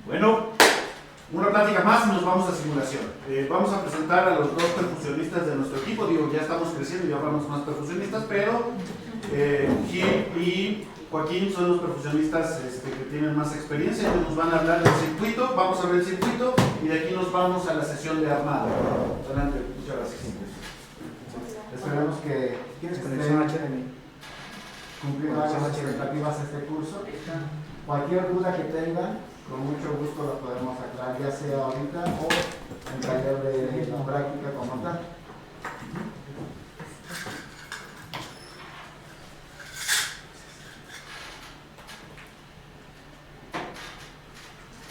Bueno, una plática más y nos vamos a simulación. Vamos a presentar a los dos percusionistas de nuestro equipo. Digo, ya estamos creciendo, ya hablamos más percusionistas, pero Gil y Joaquín son los percusionistas que tienen más experiencia. Ellos nos van a hablar del circuito, vamos a ver el circuito y de aquí nos vamos a la sesión de armado. Adelante, muchas gracias. Esperemos que ¿Tienes conexión HDMI? cumplir las expectativas de este curso. Cualquier duda que tengan, con mucho gusto la podemos aclarar, ya sea ahorita o en taller de la práctica como tal.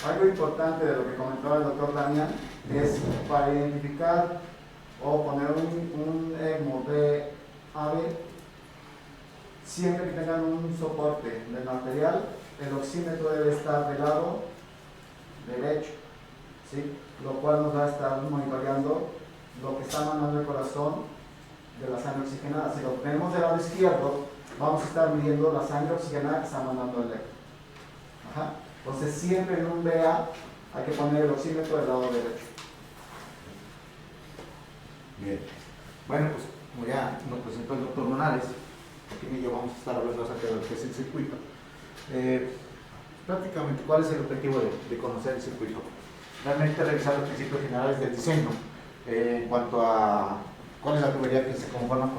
Algo importante de lo que comentaba el doctor Damián es para identificar o poner un ECMO de AVE, siempre que tengan un soporte del material, el oxímetro debe estar del lado derecho, ¿sí? Lo cual nos va a estar monitoreando lo que está mandando el corazón de la sangre oxigenada. Si lo tenemos del lado izquierdo, vamos a estar midiendo la sangre oxigenada que está mandando el eco. Ajá. Entonces siempre en un BA hay que poner el oxímetro del lado derecho. Bien. Bueno, pues como ya nos presentó el doctor Monales, aquí y yo vamos a estar hablando acerca de lo que es el circuito. Prácticamente, ¿cuál es el objetivo de conocer el circuito? Realmente revisar los principios generales del diseño en cuanto a cuál es la tubería que se conforma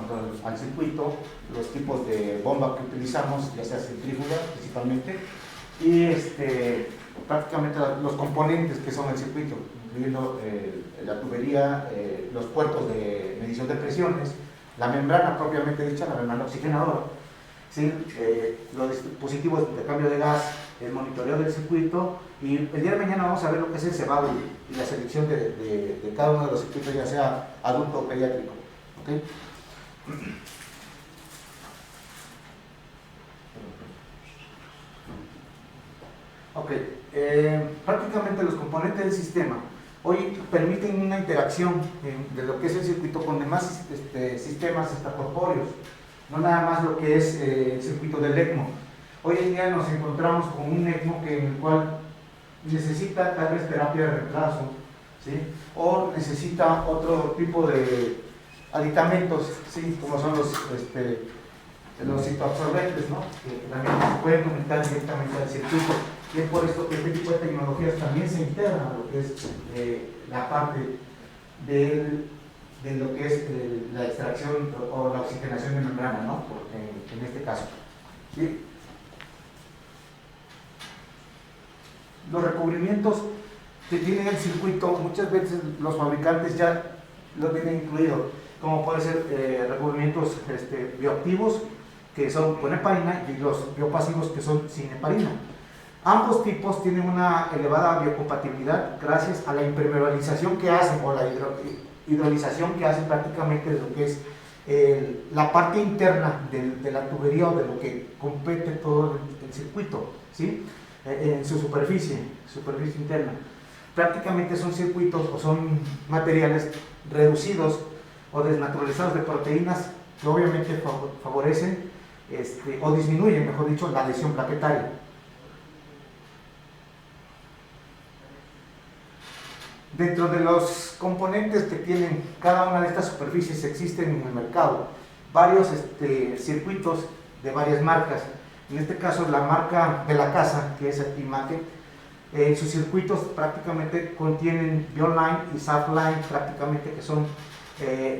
al circuito, los tipos de bomba que utilizamos, ya sea centrífuga principalmente, y prácticamente los componentes que son el circuito, incluyendo la tubería, los puertos de medición de presiones, la membrana propiamente dicha, la membrana oxigenadora, ¿sí? Los dispositivos de cambio de gas, el monitoreo del circuito, y el día de mañana vamos a ver lo que es el cebado y la selección de cada uno de los circuitos, ya sea adulto o pediátrico. ¿Okay? Prácticamente los componentes del sistema hoy permiten una interacción de lo que es el circuito con demás sistemas corpóreos, no nada más lo que es el circuito del ECMO. Hoy en día nos encontramos con un ECMO en el cual necesita tal vez terapia de reemplazo, ¿sí? O necesita otro tipo de aditamentos, ¿sí? Como son los citoabsorbentes, ¿no? Que también se pueden conectar directamente al circuito. Y es por esto que este tipo de tecnologías también se integran a lo que es la parte de lo que es la extracción o la oxigenación de membrana, ¿no? En este caso. ¿Sí? Los recubrimientos que tienen el circuito, muchas veces los fabricantes ya lo tienen incluido, como puede ser recubrimientos bioactivos, que son con heparina, y los biopasivos, que son sin heparina. Ambos tipos tienen una elevada biocompatibilidad gracias a la impermeabilización que hacen, o la hidrolización que hacen prácticamente de lo que es la parte interna de la tubería, o de lo que compete todo el circuito, ¿sí? En su superficie interna. Prácticamente son circuitos o son materiales reducidos o desnaturalizados de proteínas que obviamente favorecen o disminuyen, mejor dicho, la lesión plaquetaria. Dentro de los componentes que tienen cada una de estas superficies existen en el mercado varios circuitos de varias marcas. En este caso la marca de la casa, que es Imaque, sus circuitos prácticamente contienen Bioline y Safline, prácticamente, que son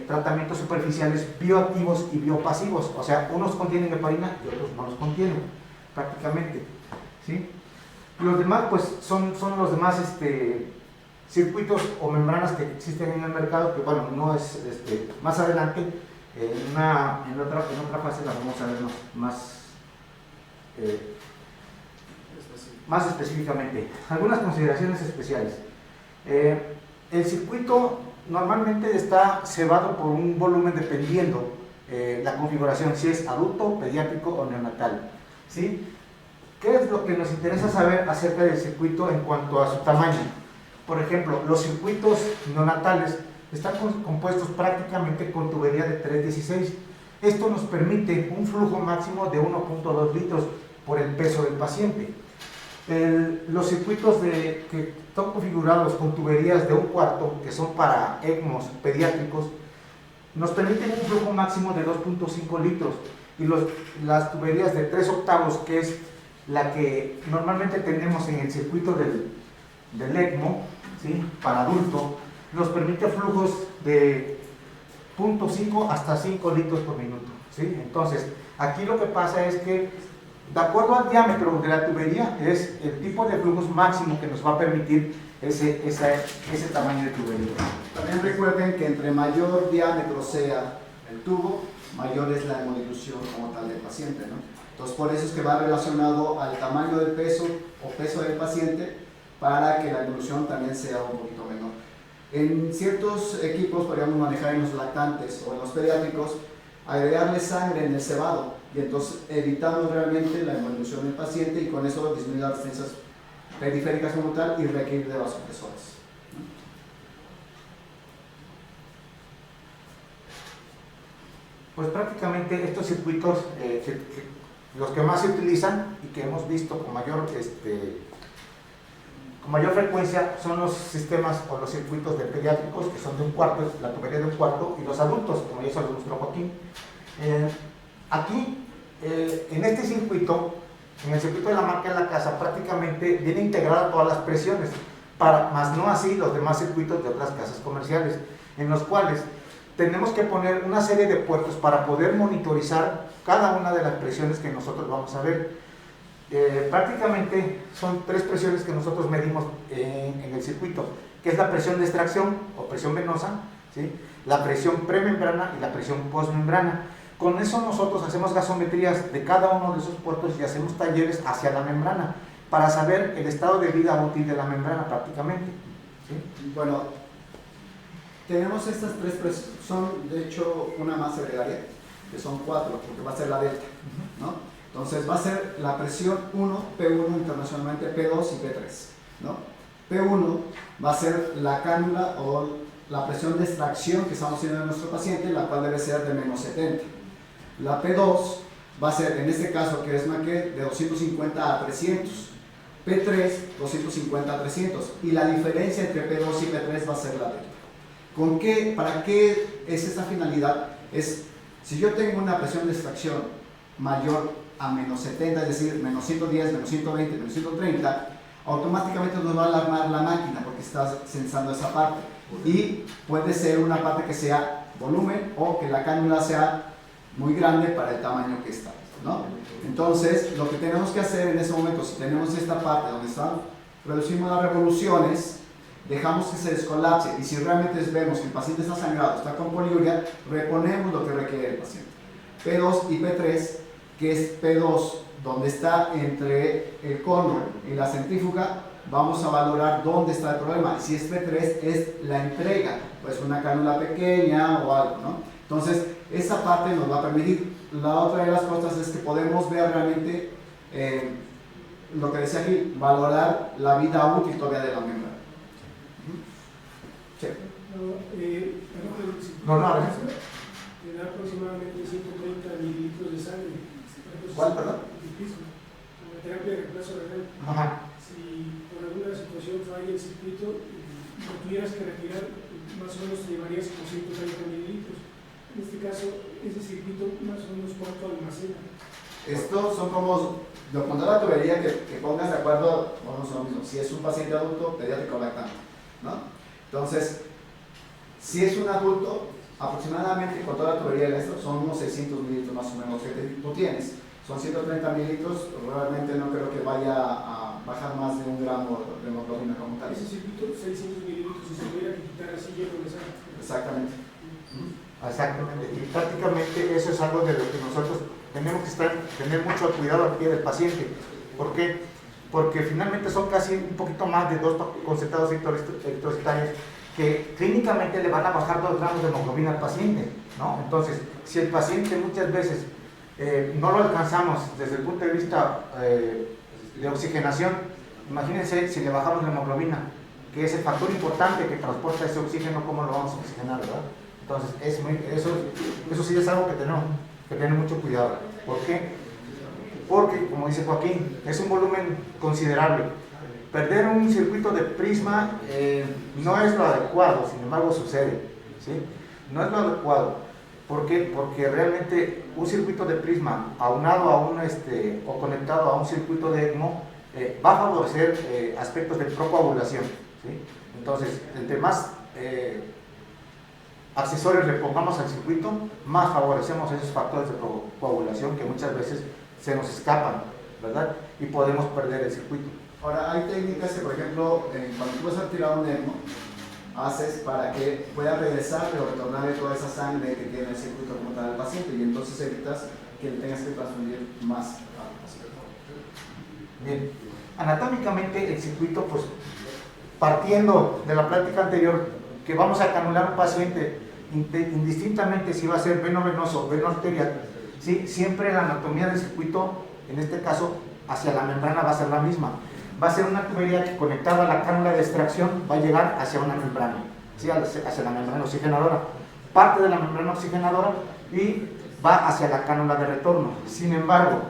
tratamientos superficiales bioactivos y biopasivos, o sea, unos contienen heparina y otros no los contienen, prácticamente, ¿sí? Los demás pues son los demás circuitos o membranas que existen en el mercado, que bueno, no es más adelante en otra fase la vamos a ver más específicamente. Algunas consideraciones especiales. El circuito normalmente está cebado por un volumen dependiendo la configuración, si es adulto, pediátrico o neonatal, ¿sí? ¿Qué es lo que nos interesa saber acerca del circuito en cuanto a su tamaño? Por ejemplo, los circuitos neonatales están compuestos prácticamente con tubería de 316. Esto nos permite un flujo máximo de 1.2 litros por el peso del paciente. Los circuitos que están configurados con tuberías de 1/4, que son para ECMOs pediátricos, nos permiten un flujo máximo de 2.5 litros, y las tuberías de 3/8, que es la que normalmente tenemos en el circuito del ECMO, ¿sí?, para adulto, nos permite flujos de 0.5 hasta 5 litros por minuto, ¿sí? Entonces, aquí lo que pasa es que, de acuerdo al diámetro de la tubería, es el tipo de flujos máximo que nos va a permitir ese tamaño de tubería. También recuerden que entre mayor diámetro sea el tubo, mayor es la hemodilución como tal del paciente, ¿no? Entonces, por eso es que va relacionado al tamaño del peso o peso del paciente, para que la hemodilución también sea un poquito menor. En ciertos equipos podríamos manejar en los lactantes o en los pediátricos, agregarle sangre en el cebado, y entonces evitamos realmente la hemodilución del paciente, y con eso disminuir las resistencias periféricas como tal y requerir de vasopresores. Pues prácticamente estos circuitos, los que más se utilizan y que hemos visto con mayor frecuencia, son los sistemas o los circuitos de pediátricos, que son de 1/4, la tubería de 1/4, y los adultos, como ya se los mostró Joaquín. Aquí, en este circuito, en el circuito de la marca de la casa, prácticamente viene integrada todas las presiones, más no así los demás circuitos de otras casas comerciales, en los cuales tenemos que poner una serie de puertos para poder monitorizar cada una de las presiones que nosotros vamos a ver. Prácticamente son 3 presiones que nosotros medimos en el circuito, que es la presión de extracción o presión venosa, ¿sí?, la presión premembrana y la presión postmembrana. Con eso nosotros hacemos gasometrías de cada uno de esos puertos y hacemos talleres hacia la membrana para saber el estado de vida útil de la membrana prácticamente, ¿sí? Bueno, tenemos estas 3 presiones, son de hecho una más gregaria, que son 4, porque va a ser la delta, ¿no? Entonces va a ser la presión 1, P1 internacionalmente, P2 y P3, ¿no? P1 va a ser la cánula o la presión de extracción que estamos haciendo en nuestro paciente, la cual debe ser de menos 70. La P2 va a ser, en este caso que es Maquet, de 250 a 300. P3, 250 a 300. Y la diferencia entre P2 y P3 va a ser la delta. ¿Para qué es esta finalidad? Es, si yo tengo una presión de extracción mayor a menos 70, es decir, menos 110, menos 120, menos 130, automáticamente nos va a alarmar la máquina porque está sensando esa parte. Y puede ser una parte que sea volumen o que la cánula sea muy grande para el tamaño que está, ¿no? Entonces, lo que tenemos que hacer en ese momento, si tenemos esta parte donde reducimos las revoluciones, dejamos que se descolapse, y si realmente vemos que el paciente está sangrado, está con poliuria, reponemos lo que requiere el paciente. P2 y P3, que es P2, donde está entre el cono y la centrífuga, vamos a valorar dónde está el problema. Si es P3, es la entrega, pues una cánula pequeña o algo, ¿no? Entonces, esa parte nos va a permitir. La otra de las cosas es que podemos ver realmente lo que decía aquí, valorar la vida útil todavía de la membrana. Sí. No, te da aproximadamente 130 mililitros de sangre. ¿Cuál, perdón? Como terapia de reemplazo renal. Ajá. Si por alguna situación falla el circuito, lo tuvieras que retirar, más o menos te llevarías como 130 mililitros. En este caso, ese circuito más o menos cuánto almacena. Estos son como, lo pondrá la tubería que pongas de acuerdo, vamos a lo mismo, si es un paciente adulto, pediátrico o lactante, ¿no? Entonces, si es un adulto, aproximadamente con toda la tubería de esto, son unos 600 mililitros más o menos que tú tienes. Son 130 mililitros, realmente no creo que vaya a bajar más de 1 gramo de hemoglobina como tal. Ese circuito, 600 mililitros, si se tuviera que quitar así lleno de sangre. Exactamente. Exactamente, y prácticamente eso es algo de lo que nosotros tenemos que tener mucho cuidado al pie del paciente. ¿Por qué? Porque finalmente son casi un poquito más de 2 concentrados electrocitarios que clínicamente le van a bajar 2 gramos de hemoglobina al paciente, ¿no? Entonces, si el paciente muchas veces no lo alcanzamos desde el punto de vista de oxigenación, imagínense si le bajamos la hemoglobina, que es el factor importante que transporta ese oxígeno, ¿cómo lo vamos a oxigenar, verdad? Entonces, eso sí es algo que tenemos que tener mucho cuidado. ¿Por qué? porque, como dice Joaquín, es un volumen considerable. Perder un circuito de prisma no es lo adecuado, sin embargo sucede, ¿sí? No es lo adecuado. ¿Por qué? Porque realmente un circuito de prisma aunado a o conectado a un circuito de ECMO va a favorecer aspectos de procoagulación, ¿sí? Entonces, entre más accesorios le pongamos al circuito, más favorecemos esos factores de procoagulación que muchas veces se nos escapan, ¿verdad? Y podemos perder el circuito. Ahora, hay técnicas que, por ejemplo, cuando tú vas a tirar un ECMO, haces para que pueda regresar o retornarle toda esa sangre que tiene el circuito como tal al paciente, y entonces evitas que le tengas que transfundir más al paciente. Bien, anatómicamente el circuito, pues partiendo de la plática anterior, que vamos a canular un paciente indistintamente si va a ser veno venoso o veno arterial, ¿sí? Siempre la anatomía del circuito, en este caso hacia la membrana, va a ser la misma. Va a ser una tubería que, conectada a la cánula de extracción, va a llegar hacia una membrana, ¿sí? Hacia la membrana oxigenadora, parte de la membrana oxigenadora, y va hacia la cánula de retorno. Sin embargo,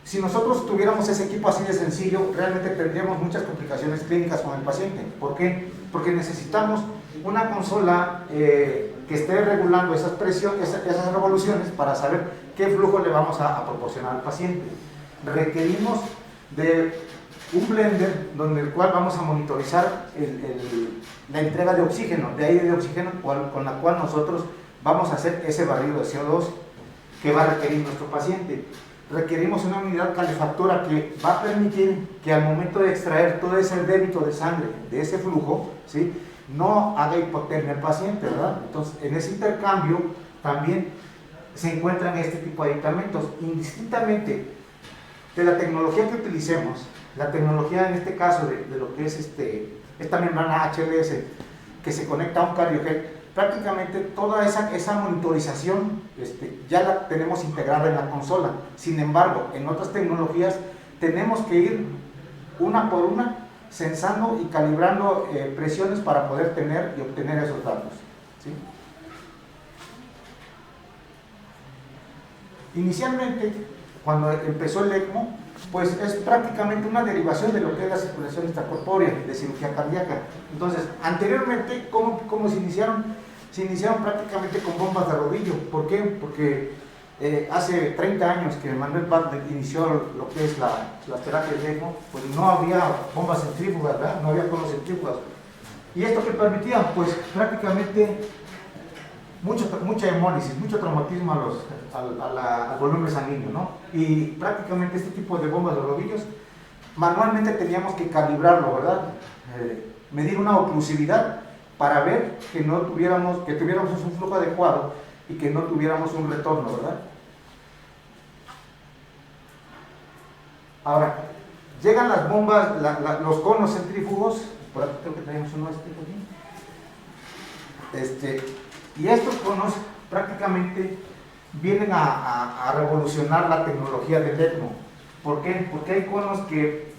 si nosotros tuviéramos ese equipo así de sencillo, realmente tendríamos muchas complicaciones clínicas con el paciente. ¿Por qué? Porque necesitamos una consola que esté regulando esas presiones, esas revoluciones, para saber qué flujo le vamos a proporcionar al paciente. Requerimos de un blender donde el cual vamos a monitorizar la entrega de oxígeno, de aire de oxígeno, con la cual nosotros vamos a hacer ese barrido de CO2 que va a requerir nuestro paciente. Requerimos una unidad calefactora que va a permitir que al momento de extraer todo ese débito de sangre de ese flujo, ¿sí?, no haga hipotermia al paciente, ¿verdad? Entonces, en ese intercambio también se encuentran este tipo de aditamentos, indistintamente de la tecnología que utilicemos. La tecnología en este caso de lo que es esta membrana HLS que se conecta a un cardiogel, prácticamente toda esa monitorización ya la tenemos integrada en la consola. Sin embargo, en otras tecnologías tenemos que ir una por una censando y calibrando presiones para poder tener y obtener esos datos, ¿sí? Inicialmente, cuando empezó el ECMO, pues es prácticamente una derivación de lo que es la circulación extracorpórea de cirugía cardíaca. Entonces, anteriormente, ¿cómo se iniciaron? Se iniciaron prácticamente con bombas de rodillo. ¿Por qué? Porque hace 30 años que Manuel Bartlett inició lo que es las terapias de ECMO, pues no había bombas centrífugas, ¿verdad? No había conos centrífugas. ¿Y esto qué permitía? Pues prácticamente mucha hemólisis, mucho traumatismo al volumen sanguíneo, ¿no? Y prácticamente este tipo de bombas de rodillos, manualmente teníamos que calibrarlo, ¿verdad? Medir una oclusividad para ver que tuviéramos un flujo adecuado y que no tuviéramos un retorno, ¿verdad? Ahora, llegan las bombas, los conos centrífugos, por aquí creo que tenemos uno aquí. Y estos conos prácticamente vienen a revolucionar la tecnología del ECMO. ¿Por qué? Porque hay conos que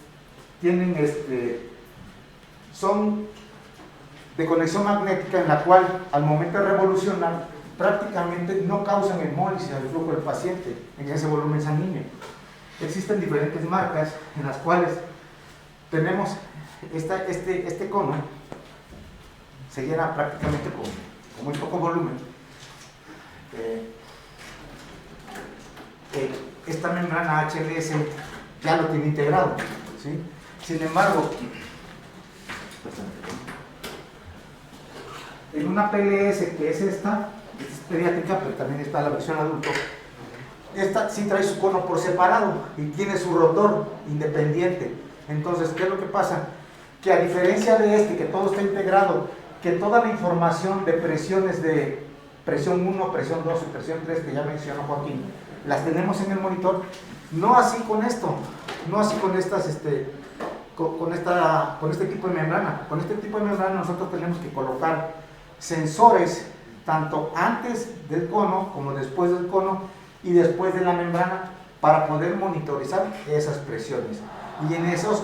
tienen son de conexión magnética, en la cual al momento de revolucionar prácticamente no causan hemólisis al flujo del paciente en ese volumen sanguíneo. Existen diferentes marcas en las cuales tenemos este cono, se llena prácticamente con muy poco volumen. Esta membrana HLS ya lo tiene integrado, ¿sí? Sin embargo, en una PLS, que es esta es pediátrica, pero también está la versión adulto, esta sí trae su cono por separado y tiene su rotor independiente. Entonces, ¿qué es lo que pasa? Que a diferencia de que todo está integrado, que toda la información de presiones de presión 1, presión 2 y presión 3 que ya mencionó Joaquín, las tenemos en el monitor, no así con esto, no así con estas, con este tipo de membrana. Con este tipo de membrana nosotros tenemos que colocar sensores tanto antes del cono como después del cono y después de la membrana para poder monitorizar esas presiones. Y en esos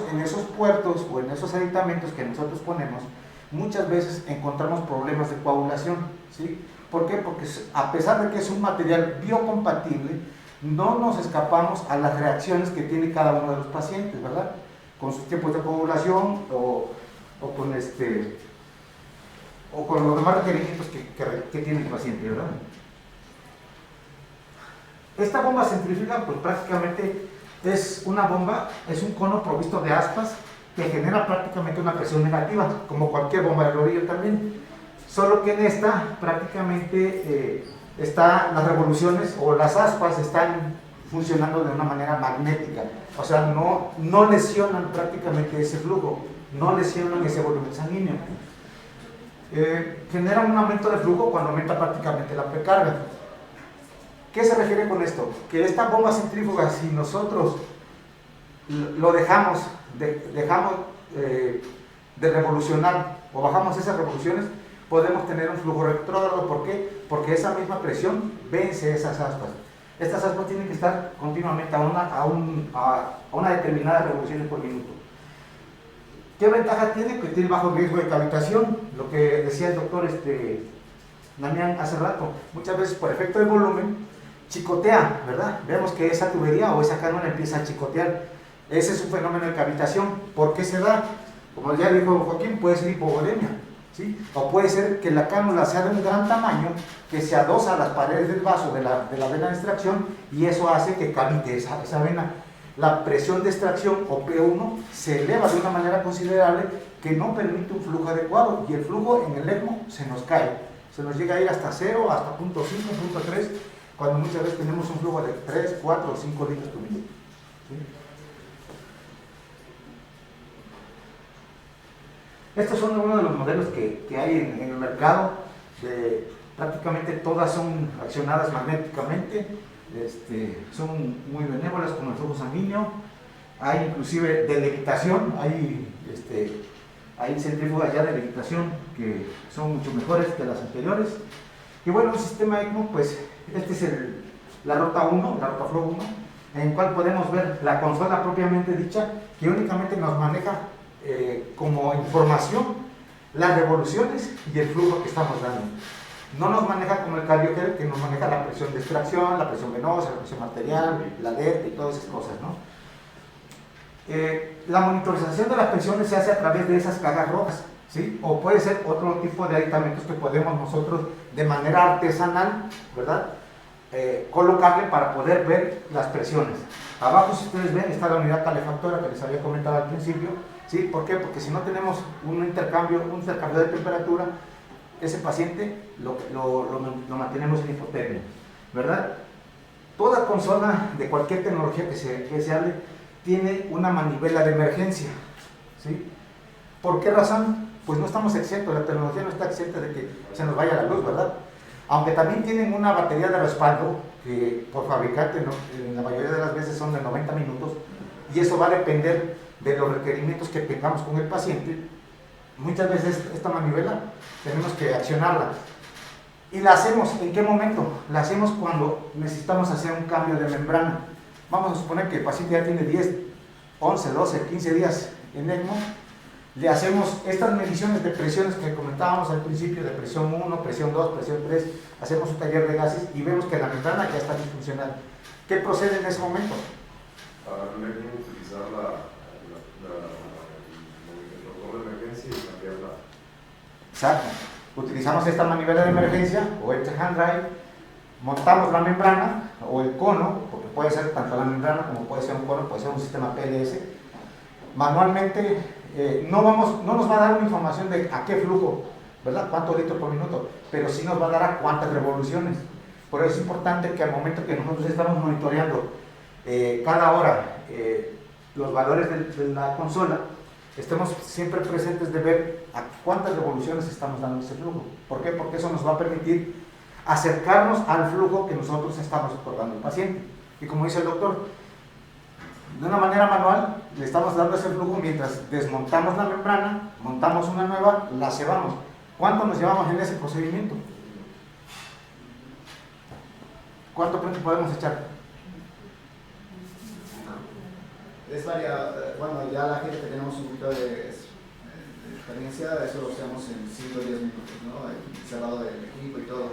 puertos o en esos aditamentos que nosotros ponemos, muchas veces encontramos problemas de coagulación, ¿sí? ¿Por qué? Porque a pesar de que es un material biocompatible, no nos escapamos a las reacciones que tiene cada uno de los pacientes, ¿verdad? Con sus tiempos de coagulación o con los demás requerimientos que tiene el paciente, ¿verdad? Esta bomba centrífuga, pues prácticamente es una bomba, es un cono provisto de aspas que genera prácticamente una presión negativa, como cualquier bomba de rodillo también, solo que en esta prácticamente las revoluciones o las aspas están funcionando de una manera magnética, o sea, no lesionan prácticamente ese flujo, no lesionan ese volumen sanguíneo. Generan un aumento de flujo cuando aumenta prácticamente la precarga. ¿Qué se refiere con esto? Que esta bomba centrífuga, si nosotros lo dejamos de revolucionar o bajamos esas revoluciones, podemos tener un flujo retrógrado. ¿Por qué? Porque esa misma presión vence esas aspas. Estas aspas tienen que estar continuamente a una determinada revoluciones por minuto. ¿Qué ventaja tiene? Que tiene bajo riesgo de cavitación, lo que decía el doctor Damián hace rato. Muchas veces por efecto de volumen chicotea, ¿verdad? Vemos que esa tubería o esa cánula empieza a chicotear. Ese es un fenómeno de cavitación. ¿Por qué se da? Como ya dijo Joaquín, puede ser hipovolemia, ¿sí? O puede ser que la cánula sea de un gran tamaño, que se adosa a las paredes del vaso de la vena de extracción, y eso hace que cavite esa vena. La presión de extracción, o P1, se eleva de una manera considerable que no permite un flujo adecuado, y el flujo en el ECMO se nos cae. Se nos llega a ir hasta 0, hasta 0.5, 0.3, cuando muchas veces tenemos un flujo de 3, 4 o 5 litros por minuto. ¿Sí? Estos son uno de los modelos que hay en el mercado. Prácticamente todas son accionadas magnéticamente, son muy benévolas con el flujo sanguíneo. Hay inclusive de levitación, hay centrífugas ya de levitación que son mucho mejores que las anteriores. Y bueno, un sistema ECMO, pues este es la ruta 1, la ruta flow 1, en el cual podemos ver la consola propiamente dicha, que únicamente nos maneja como información las revoluciones y el flujo que estamos dando. No nos maneja como el CardioGel, que nos maneja la presión de extracción, la presión venosa, la presión arterial, la alerta y todas esas cosas, ¿no? La monitorización de las presiones se hace a través de esas cajas rojas, ¿sí? O puede ser otro tipo de aditamentos que podemos nosotros de manera artesanal, ¿verdad? Colocarle para poder ver las presiones. Abajo, si ustedes ven, está la unidad calefactora que les había comentado al principio, ¿sí? ¿Por qué? Porque si no tenemos un intercambio de temperatura, ese paciente lo mantenemos en hipotermia, ¿verdad? Toda consola de cualquier tecnología que se hable tiene una manivela de emergencia, ¿sí? ¿Por qué razón? Pues no estamos exentos, la tecnología no está exenta de que se nos vaya la luz, ¿verdad? Aunque también tienen una batería de respaldo que por fabricante en la mayoría de las veces son de 90 minutos, y eso va a depender de los requerimientos que tengamos con el paciente. Muchas veces esta manivela tenemos que accionarla. ¿Y la hacemos en qué momento? La hacemos cuando necesitamos hacer un cambio de membrana. Vamos a suponer que el paciente ya tiene 10, 11, 12, 15 días en ECMO. Le hacemos estas mediciones de presiones que comentábamos al principio, de presión 1, presión 2, presión 3, hacemos un taller de gases y vemos que la membrana ya está disfuncional. ¿Qué procede en ese momento? Para el ECMO utilizar el motor de emergencia y cambiarla. Exacto. Utilizamos esta manivela de emergencia o este hand drive, montamos la membrana o el cono, porque puede ser tanto la membrana como puede ser un cono, puede ser un sistema PLS. Manualmente no nos va a dar una información de a qué flujo, ¿verdad? Cuántos litros por minuto, pero sí nos va a dar a cuántas revoluciones. Por eso es importante que al momento que nosotros estamos monitoreando cada hora los valores de la consola, estemos siempre presentes de ver a cuántas revoluciones estamos dando ese flujo. ¿Por qué? Porque eso nos va a permitir acercarnos al flujo que nosotros estamos otorgando al paciente. Y como dice el doctor, de una manera manual le estamos dando ese flujo mientras desmontamos la membrana, montamos una nueva, la cebamos. ¿Cuánto nos llevamos en ese procedimiento? ¿Cuánto tiempo podemos echar? Es bueno, ya la gente que tenemos un poquito de experiencia, eso lo hacemos en 5 o 10 minutos, ¿no? El cerrado del equipo y todo.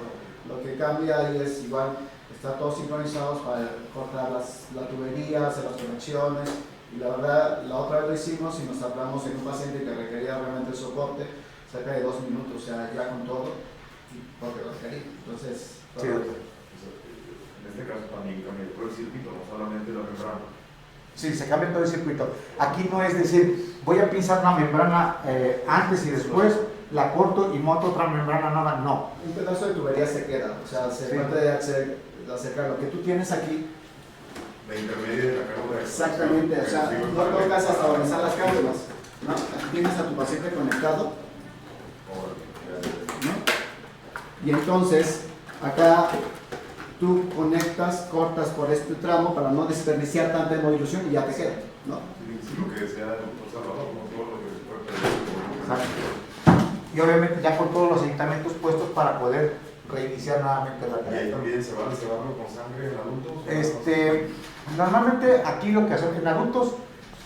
Lo que cambia ahí es igual está todo sincronizado para cortar la tubería, hacer las conexiones. Y la verdad, la otra vez lo hicimos y nos hablamos en un paciente que requería realmente el soporte, cerca de 2 minutos, o sea, ya con todo, porque lo requería. Entonces, Sí, doctor. En este caso también cambia todo el circuito, no solamente la membrana. Sí, se cambia todo el circuito. Aquí no es decir, voy a pinzar una membrana antes y después, la corto y monto otra membrana nueva, no. un pedazo de tubería se queda, o sea, se trata de acercar lo que tú tienes aquí. La intermedia de la cámara. Exactamente, o sea, no tocas hasta donde están las cánulas, ¿no? Aquí tienes a tu paciente conectado, ¿no? Y entonces, acá tú conectas, cortas por este tramo para no desperdiciar tanta hemodilución y ya te queda, ¿no? Sí, lo que desea el doctor Salvador, como todo lo que se puede perder. Exacto. Y obviamente ya con todos los aditamentos puestos para poder reiniciar nuevamente la Y ahí terapia. también se van a cebarlo con sangre en adultos. Normalmente aquí lo que hacen en adultos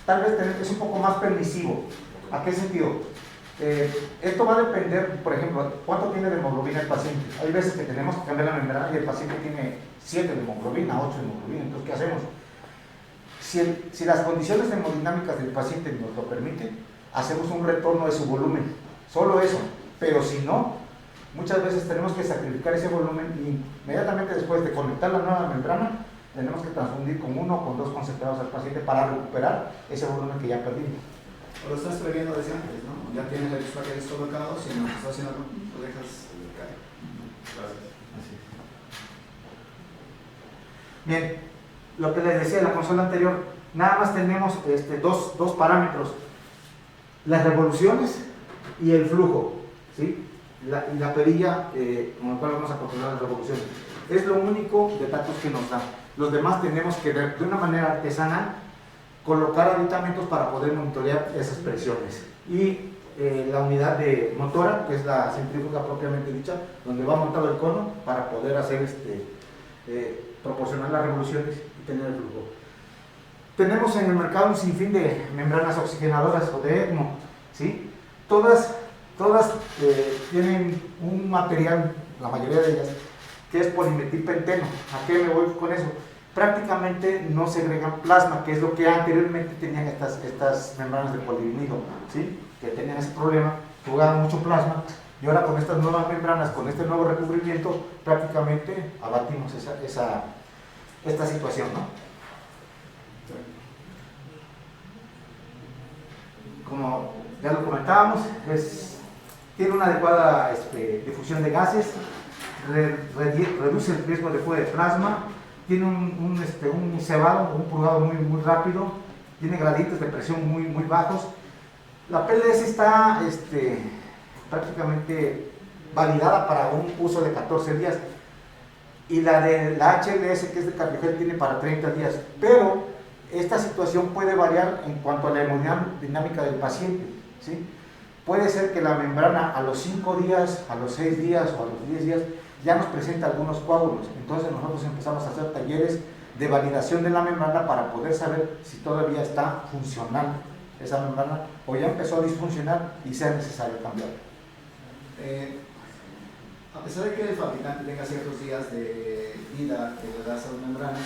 tal vez es un poco más permisivo. ¿A qué sentido? Esto va a depender, por ejemplo, cuánto tiene de hemoglobina el paciente. Hay veces que tenemos que cambiar la membrana y el paciente tiene 7 de hemoglobina, 8 de hemoglobina. Entonces, ¿qué hacemos? Si las condiciones hemodinámicas del paciente nos lo permiten, hacemos un retorno de su volumen. Solo eso. Pero si no, muchas veces tenemos que sacrificar ese volumen y inmediatamente después de conectar la nueva membrana, tenemos que transfundir con 1 o con 2 concentrados al paciente para recuperar ese volumen que ya perdimos. Lo estás previendo desde antes, ¿no? Ya tienes los paquetes colocados y en lo que estás haciendo lo dejas caer. Gracias. Bien, lo que les decía en la consola anterior, nada más tenemos dos parámetros, las revoluciones y el flujo, ¿sí? Y la perilla con la cual vamos a controlar las revoluciones. Es lo único de datos que nos da. Los demás tenemos que de una manera artesanal colocar aditamentos para poder monitorear esas presiones. Y la unidad de motora, que es la centrífuga propiamente dicha, donde va montado el cono para poder hacer proporcionar las revoluciones y tener el flujo. Tenemos en el mercado un sinfín de membranas oxigenadoras o de ECMO, ¿sí? Todas tienen un material, la mayoría de ellas, que es polimetilpenteno. ¿A qué me voy con eso? Prácticamente no segregan plasma, que es lo que anteriormente tenían estas membranas de polivinilo, ¿sí? Que tenían ese problema, jugaban mucho plasma, y ahora con estas nuevas membranas, con este nuevo recubrimiento, prácticamente abatimos esta situación, ¿no? Como ya lo comentábamos, tiene una adecuada difusión de gases, reduce el riesgo de fuga de plasma, tiene un cebado, un purgado muy rápido, tiene gradientes de presión muy bajos. La PLS está prácticamente validada para un uso de 14 días y la de la HLS, que es de Cardiogel, tiene para 30 días, pero esta situación puede variar en cuanto a la hemodinámica del paciente, ¿sí? Puede ser que la membrana a los 5 días, a los 6 días o a los 10 días ya nos presenta algunos coágulos. Entonces nosotros empezamos a hacer talleres de validación de la membrana para poder saber si todavía está funcional esa membrana o ya empezó a disfuncionar y sea necesario cambiarla. A pesar de que el fabricante tenga ciertos días de vida que le da a esa membrana,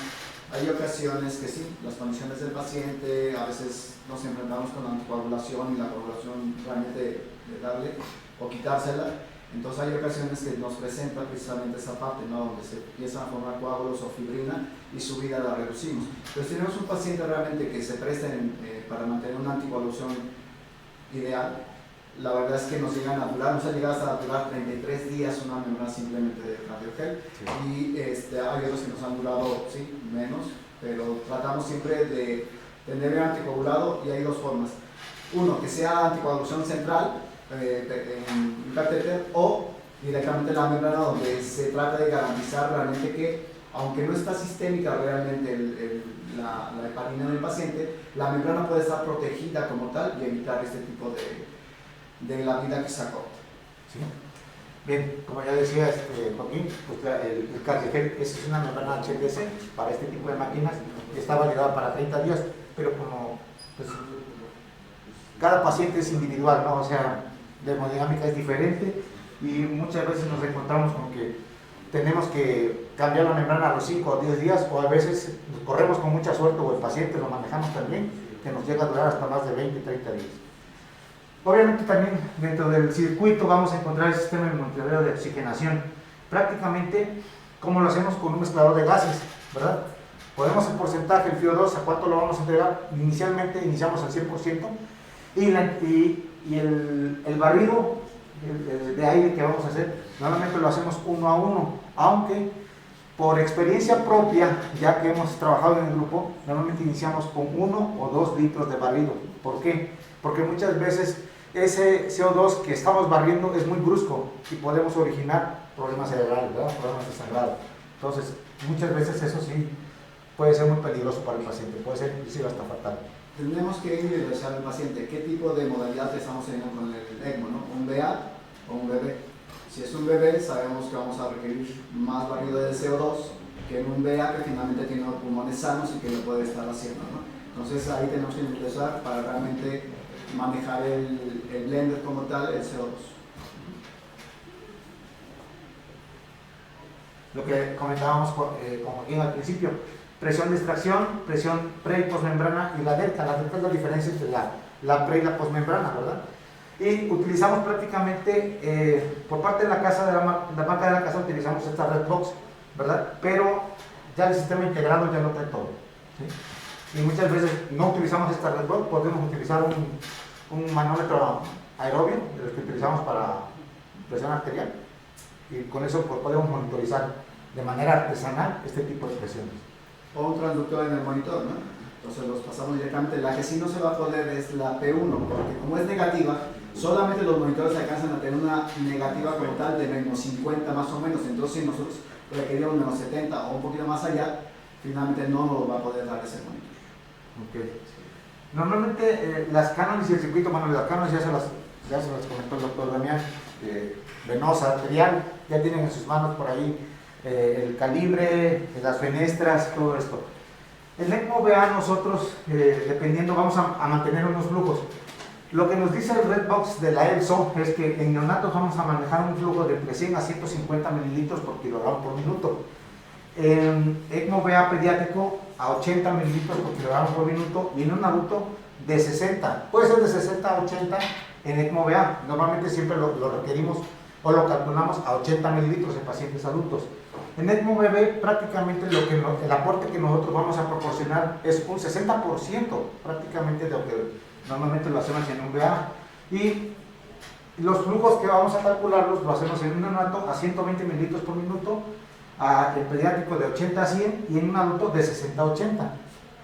hay ocasiones que sí, las condiciones del paciente, a veces nos enfrentamos con la anticoagulación y la coagulación realmente de darle o quitársela. Entonces hay ocasiones que nos presenta precisamente esa parte, ¿no? Donde se empiezan a formar coágulos o fibrina y su vida la reducimos. Pero si tenemos un paciente realmente que se preste para mantener una anticoagulación ideal, la verdad es que nos llegan a durar, nos ha llegado hasta a durar 33 días una membrana simplemente de Cardiogel, sí. Y hay otros que nos han durado, sí, menos, pero tratamos siempre de tener el anticoagulado y hay dos formas. Uno, que sea anticoagulación central, en un catéter, o directamente la membrana, donde se trata de garantizar realmente que, aunque no está sistémica realmente la heparina del paciente, la membrana puede estar protegida como tal y evitar este tipo de la vida que se acorta. ¿Sí? Bien, como ya decía Joaquín, pues el Cardiogel es una membrana HLS para este tipo de máquinas y está validada para 30 días, pero como pues, cada paciente es individual, ¿no? O sea, la hemodinámica es diferente y muchas veces nos encontramos con que tenemos que cambiar la membrana a los 5 o 10 días, o a veces corremos con mucha suerte, o el paciente lo manejamos también, que nos llega a durar hasta más de 20, 30 días. Obviamente también dentro del circuito vamos a encontrar el sistema de monitoreo de oxigenación, prácticamente como lo hacemos con un mezclador de gases, ¿verdad? Podemos el porcentaje, el FIO2, a cuánto lo vamos a entregar. Inicialmente iniciamos al 100% y el barrido de aire que vamos a hacer, normalmente lo hacemos 1 a 1, aunque por experiencia propia, ya que hemos trabajado en el grupo, normalmente iniciamos con 1 o 2 litros de barrido. ¿Por qué? Porque muchas veces ese CO2 que estamos barriendo es muy brusco y podemos originar problemas cerebrales, ¿verdad? Problemas de sangrado. Entonces, muchas veces eso sí puede ser muy peligroso para el paciente, puede ser inclusive hasta fatal. Tenemos que individualizar al paciente qué tipo de modalidad estamos teniendo con el ECMO, ¿no? ¿Un BA o un BB? Si es un BB, sabemos que vamos a requerir más barrido de CO2 que en un BA que finalmente tiene los pulmones sanos y que lo puede estar haciendo, ¿no? Entonces ahí tenemos que individualizar para realmente manejar el blender como tal, el CO2. Lo que comentábamos con Joaquín al principio, presión de extracción, presión pre y postmembrana y la delta. La delta es la diferencia entre la pre y la postmembrana, ¿verdad? Y utilizamos prácticamente, por parte de la casa, de la marca de la casa, utilizamos esta red box, ¿verdad? Pero ya el sistema integrado ya lo trae todo, ¿sí? Y muchas veces no utilizamos esta red box, podemos utilizar un manómetro aerobio, de los que utilizamos para presión arterial, y con eso pues, podemos monitorizar de manera artesanal este tipo de presiones. O un transductor en el monitor, ¿no? Entonces los pasamos directamente. La que sí no se va a poder es la P1, porque como es negativa, solamente los monitores alcanzan a tener una negativa como tal de menos 50 más o menos. Entonces si nosotros requeríamos menos 70 o un poquito más allá, finalmente no nos va a poder dar ese monitor. Okay. Normalmente las cánones y el circuito, bueno, las cánones ya se las comentó el doctor Damián, venosa, arterial, ya tienen en sus manos por ahí el calibre, las fenestras, todo esto. El ECMO BA nosotros, dependiendo, vamos a mantener unos flujos. Lo que nos dice el Red Box de la ELSO es que en neonatos vamos a manejar un flujo de entre 100 a 150 mililitros por kilogramo por minuto. En ECMO BA pediátrico a 80 mililitros por kilogramo por minuto y en un adulto de 60, puede ser de 60 a 80 en ECMO BA. Normalmente siempre lo requerimos o lo calculamos a 80 mililitros en pacientes adultos. En ECMO BB prácticamente el aporte que nosotros vamos a proporcionar es un 60% prácticamente de lo que normalmente lo hacemos en un BA, y los flujos que vamos a calcularlos lo hacemos en un neonato a 120 mililitros por minuto, en pediátrico de 80 a 100 y en un adulto de 60 a 80.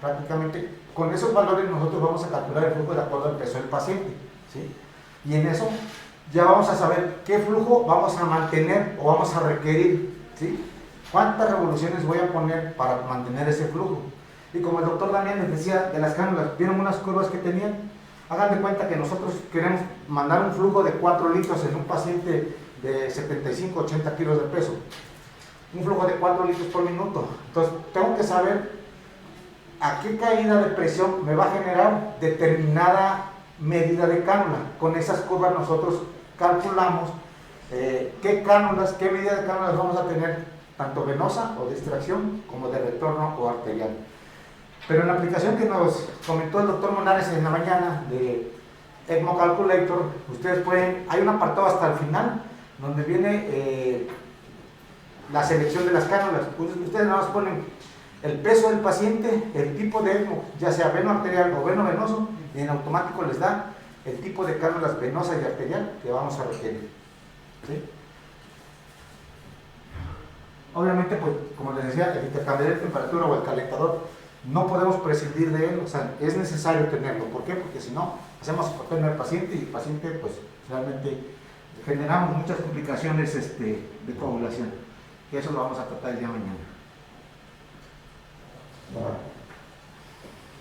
Prácticamente con esos valores nosotros vamos a calcular el flujo de acuerdo al peso del paciente, ¿sí? Y en eso ya vamos a saber qué flujo vamos a mantener o vamos a requerir, ¿sí? ¿Cuántas revoluciones voy a poner para mantener ese flujo? Y como el doctor Damián les decía de las cánulas, vieron unas curvas que tenían. Hagan de cuenta que nosotros queremos mandar un flujo de 4 litros en un paciente de 75-80 kilos de peso. Un flujo de 4 litros por minuto. Entonces, tengo que saber a qué caída de presión me va a generar determinada medida de cánula. Con esas curvas nosotros calculamos qué cánulas, qué medida de cánulas vamos a tener, tanto venosa o de extracción como de retorno o arterial. Pero en la aplicación que nos comentó el doctor Monares en la mañana de ECMO Calculator, ustedes pueden, hay un apartado hasta el final donde viene la selección de las cánulas. Ustedes nada más ponen el peso del paciente, el tipo de ECMO, ya sea veno arterial o veno venoso, y en automático les da el tipo de cánulas venosa y arterial que vamos a requerir, ¿sí? Obviamente, pues, como les decía, el intercambiador de temperatura o el calentador no podemos prescindir de él, o sea, es necesario tenerlo. ¿Por qué? Porque si no, hacemos hipotermia al paciente y el paciente, pues, realmente generamos muchas complicaciones de coagulación. Y eso lo vamos a tratar el día de mañana.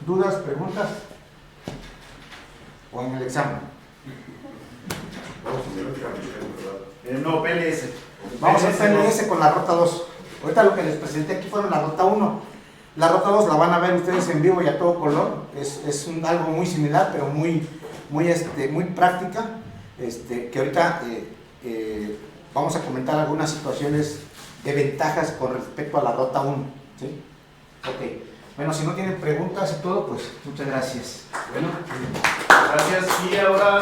¿Dudas, preguntas? ¿O en el examen? No, PLS. Vamos a hacer PLS con la ruta 2. Ahorita lo que les presenté aquí fueron la ruta 1. La ruta 2 la van a ver ustedes en vivo y a todo color. Es algo muy similar, pero muy práctica. Que ahorita vamos a comentar algunas situaciones de ventajas con respecto a la Ruta 1. ¿Sí? Ok. Bueno, si no tienen preguntas y todo, pues muchas gracias. Bueno, gracias. Y ahora